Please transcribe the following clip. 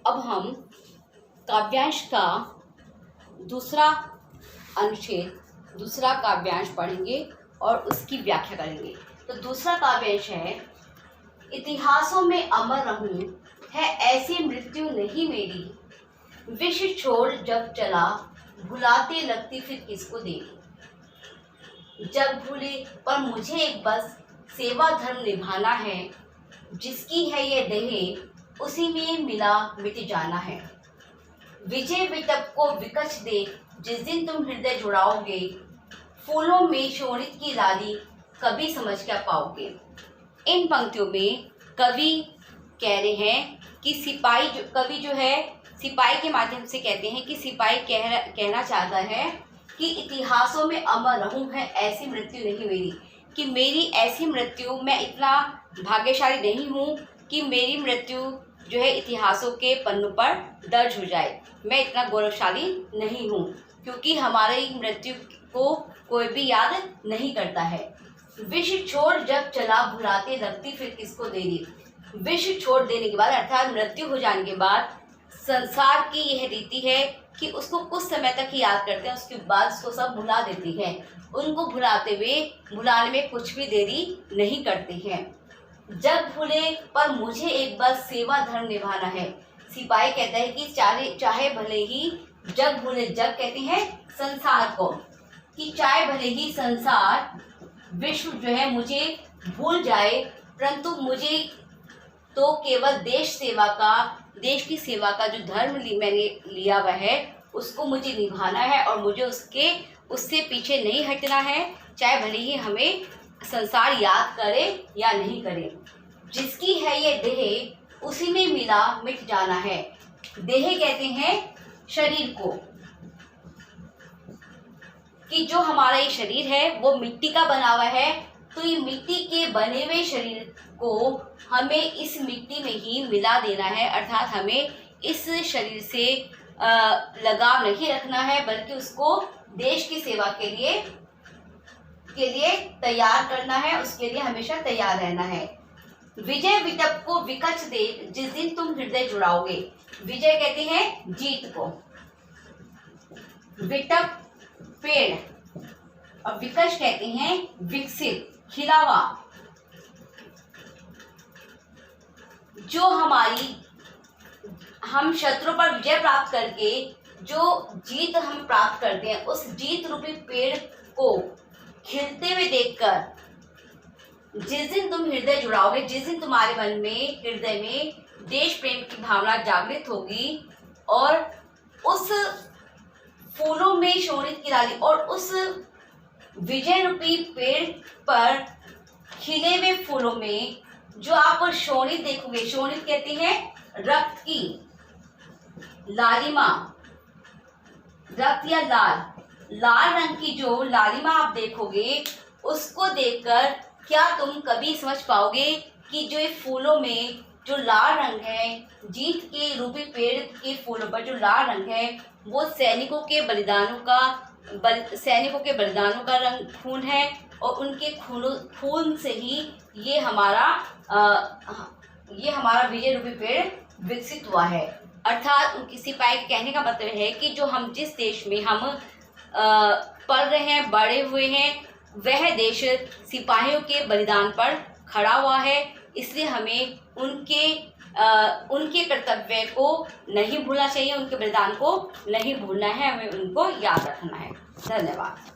अब हम काव्यांश का दूसरा अनुच्छेद, दूसरा काव्यांश पढ़ेंगे और उसकी व्याख्या करेंगे। तो दूसरा काव्यांश है, इतिहासों में अमर रहूं है ऐसी मृत्यु नहीं मेरी, विष छोड़ जब चला भुलाते लगती फिर किसको देरी। जग भूले पर मुझे एक बस सेवा धर्म निभाना है, जिसकी है ये देह उसी में मिला मिट जाना है। विजय विटप को विकच देख जिस दिन तुम हृदय जुड़ाओगे, फूलों में शोणित की लाली कभी समझ क्या पाओगे। इन पंक्तियों में कवि कह रहे हैं कि कवि जो है सिपाही के माध्यम से कहते हैं कि सिपाही कहना चाहता है कि इतिहासों में अमर रहूं है ऐसी मृत्यु नहीं मेरी, कि मेरी ऐसी मृत्यु, मैं इतना भाग्यशाली नहीं हूँ कि मेरी मृत्यु जो है इतिहासों के पन्नों पर दर्ज हो जाए। मैं इतना गौरवशाली नहीं हूँ, क्योंकि हमारी मृत्यु को कोई भी याद नहीं करता है। विष छोड़ जब चला भुलाते लगती फिर किसको देरी। विष छोड़ देने के बाद अर्थात मृत्यु हो जाने के बाद संसार की यह रीति है कि उसको कुछ समय तक ही याद करते हैं, उसके बाद उसको सब भुला देती है। उनको भुलाने में कुछ भी देरी नहीं करते हैं। जग भूले पर मुझे एक बस सेवा धर्म निभाना है। सिपाही कहता है कि चाहे भले ही जग भूले, जग कहते हैं संसार को, कि चाहे भले ही संसार विश्व जो है मुझे भूल जाए, परंतु मुझे तो केवल देश की सेवा का जो धर्म मैंने लिया हुआ है उसको मुझे निभाना है और मुझे उससे पीछे नहीं हटना है, चाहे भले ही हमें संसार याद करे या नहीं करे। जिसकी है ये देह उसी में मिला मिट जाना है। देह कहते हैं शरीर को, कि जो हमारा ये शरीर है वो मिट्टी का बना हुआ है, तो ये मिट्टी के बने हुए शरीर को हमें इस मिट्टी में ही मिला देना है, अर्थात हमें इस शरीर से लगाव नहीं रखना है, बल्कि उसको देश की सेवा के लिए तैयार करना है, उसके लिए हमेशा तैयार रहना है। विजय विटप को विकच देख जिस दिन तुम हृदय जुड़ाओगे। विजय कहते हैं जीत को, विटप पेड़, और विकच कहते हैं विकसित, खिला हुआ। जो हम शत्रु पर विजय प्राप्त करके जो जीत हम प्राप्त करते हैं, उस जीत रूपी पेड़ को खिलते हुए देखकर जिस दिन तुम हृदय जुड़ाओगे, जिस दिन तुम्हारे मन में, हृदय में देश प्रेम की भावना जागृत होगी और उस फूलों में शोणित की लाली और उस विजय रूपी पेड़ पर खिले हुए फूलों में जो आप शोणित देखोगे, शोणित कहते हैं रक्त की लालिमा, रक्त या लाल रंग की जो लालिमा आप देखोगे, उसको देखकर क्या तुम कभी समझ पाओगे कि जो ये फूलों में जो लाल रंग है, जीत के रूपी पेड़ के फूलों पर जो लाल रंग है, वो सैनिकों के बलिदानों का रंग खून है, और उनके खून से ही ये हमारा विजय रूपी पेड़ विकसित हुआ है। अर्थात उनकी सिपाही के कहने का मतलब है कि जो हम जिस देश में हम पल रहे हैं, बड़े हुए हैं, वह देश सिपाहियों के बलिदान पर खड़ा हुआ है, इसलिए हमें उनके कर्तव्य को नहीं भूलना चाहिए, उनके बलिदान को नहीं भूलना है, हमें उनको याद रखना है। धन्यवाद।